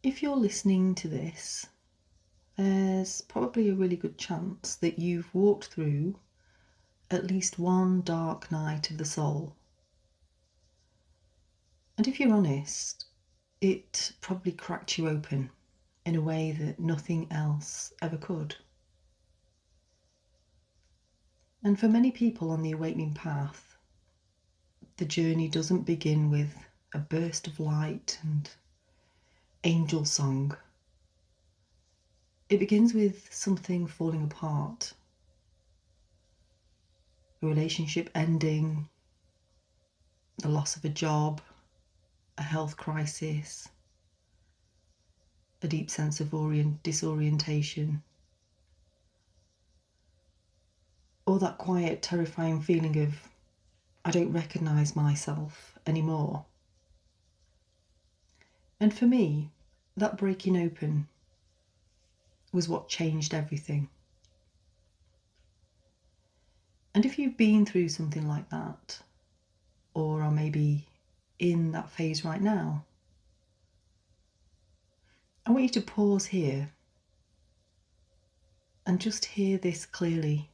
If you're listening to this, there's probably a really good chance that you've walked through at least one dark night of the soul. And if you're honest, it probably cracked you open in a way that nothing else ever could. And for many people on the awakening path, the journey doesn't begin with a burst of light and angel song. It begins with something falling apart, a relationship ending, the loss of a job, a health crisis, a deep sense of disorientation, or that quiet, terrifying feeling of, I don't recognise myself anymore. And for me, that breaking open was what changed everything. And if you've been through something like that, or are maybe in that phase right now, I want you to pause here and just hear this clearly.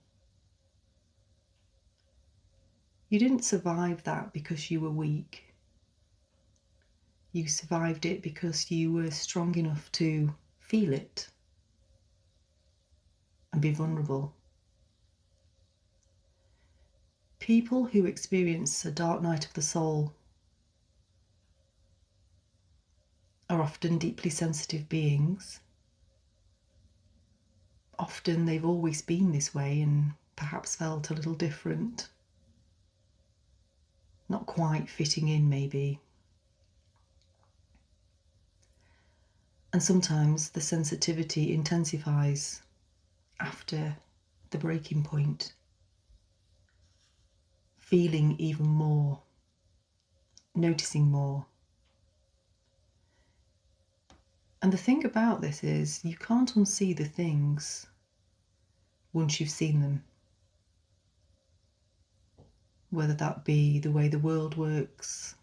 You didn't survive that because you were weak. You survived it because you were strong enough to feel it and be vulnerable. People who experience a dark night of the soul are often deeply sensitive beings. Often they've always been this way and perhaps felt a little different, not quite fitting in maybe. And sometimes the sensitivity intensifies after the breaking point, feeling even more, noticing more. And the thing about this is you can't unsee the things once you've seen them. Whether that be the way the world works,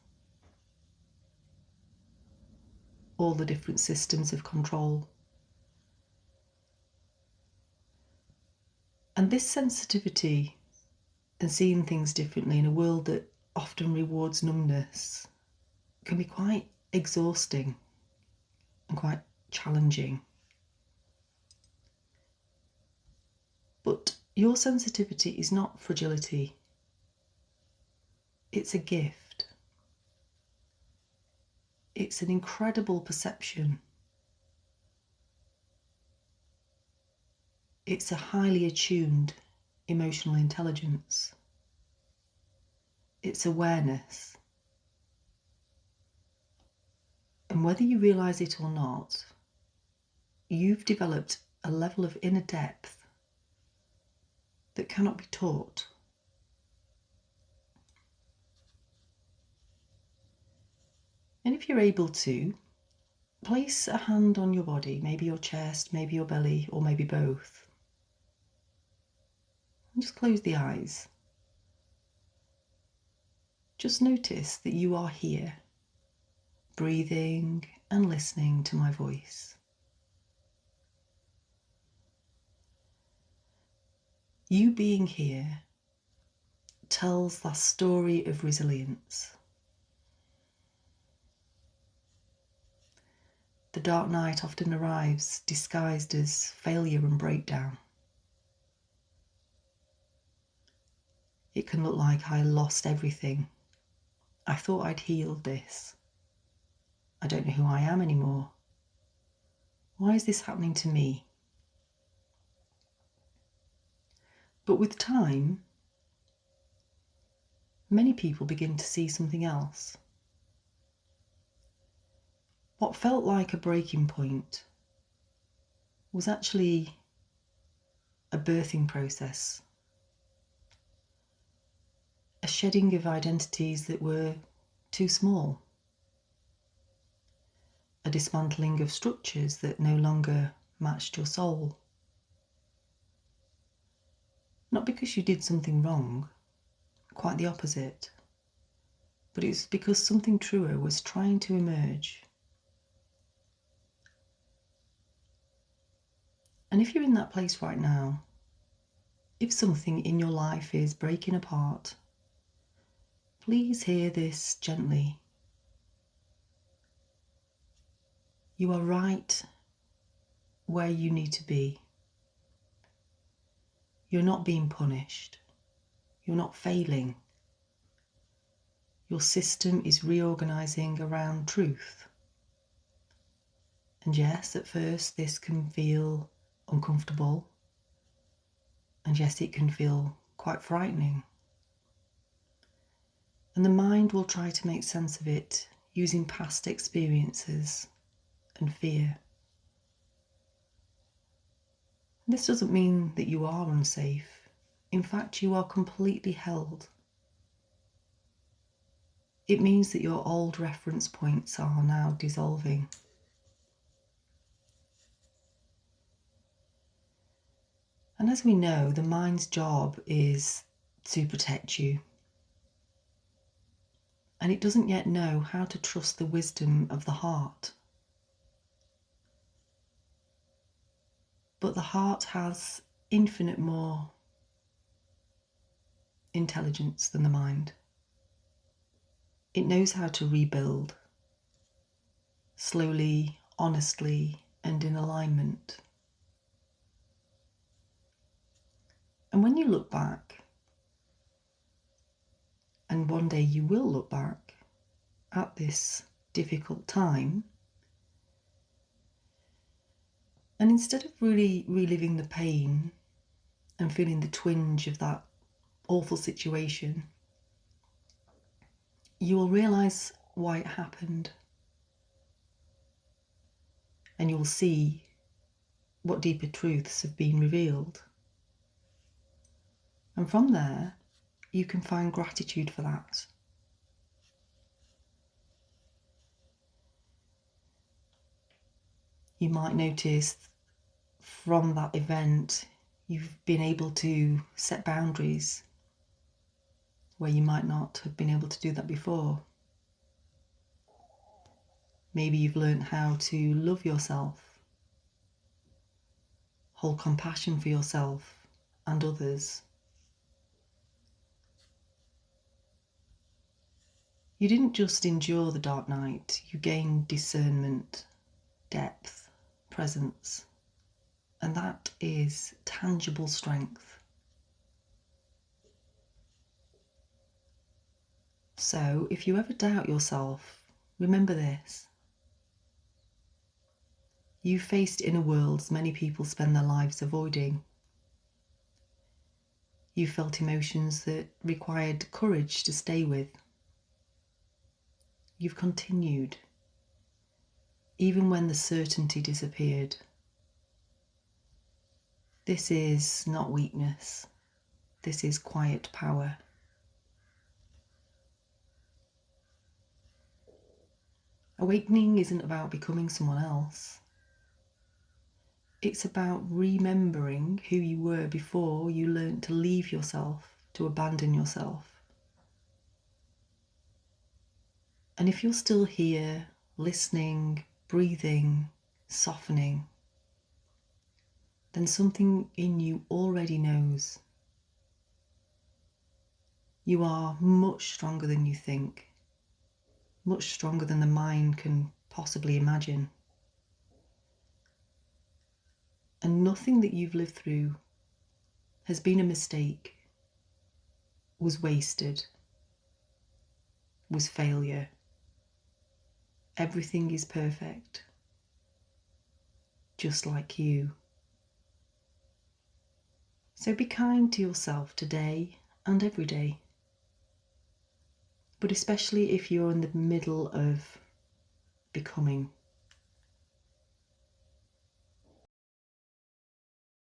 all the different systems of control. And this sensitivity and seeing things differently in a world that often rewards numbness can be quite exhausting and quite challenging. But your sensitivity is not fragility. It's a gift. It's an incredible perception. It's a highly attuned emotional intelligence. It's awareness. And whether you realise it or not, you've developed a level of inner depth that cannot be taught. And if you're able to, place a hand on your body, maybe your chest, maybe your belly, or maybe both. And just close the eyes. Just notice that you are here, breathing and listening to my voice. You being here tells that story of resilience. The dark night often arrives disguised as failure and breakdown. It can look like I lost everything. I thought I'd healed this. I don't know who I am anymore. Why is this happening to me? But with time, many people begin to see something else. What felt like a breaking point was actually a birthing process, a shedding of identities that were too small, a dismantling of structures that no longer matched your soul. Not because you did something wrong, quite the opposite, but it's because something truer was trying to emerge. And if you're in that place right now, if something in your life is breaking apart, please hear this gently. You are right where you need to be. You're not being punished. You're not failing. Your system is reorganising around truth. And yes, at first this can feel uncomfortable. And yes, it can feel quite frightening. And the mind will try to make sense of it using past experiences and fear. This doesn't mean that you are unsafe. In fact, you are completely held. It means that your old reference points are now dissolving. And as we know, the mind's job is to protect you. And it doesn't yet know how to trust the wisdom of the heart. But the heart has infinite more intelligence than the mind. It knows how to rebuild, slowly, honestly, and in alignment. And when you look back, and one day you will look back at this difficult time, and instead of really reliving the pain and feeling the twinge of that awful situation, you will realise why it happened. And you will see what deeper truths have been revealed. And from there, you can find gratitude for that. You might notice from that event, you've been able to set boundaries where you might not have been able to do that before. Maybe you've learned how to love yourself, hold compassion for yourself and others. You didn't just endure the dark night, you gained discernment, depth, presence, and that is tangible strength. So if you ever doubt yourself, remember this. You faced inner worlds many people spend their lives avoiding. You felt emotions that required courage to stay with. You've continued, even when the certainty disappeared. This is not weakness. This is quiet power. Awakening isn't about becoming someone else. It's about remembering who you were before you learned to leave yourself, to abandon yourself. And if you're still here, listening, breathing, softening, then something in you already knows. You are much stronger than you think, much stronger than the mind can possibly imagine. And nothing that you've lived through has been a mistake, was wasted, was failure. Everything is perfect, just like you. So be kind to yourself today and every day. But especially if you're in the middle of becoming.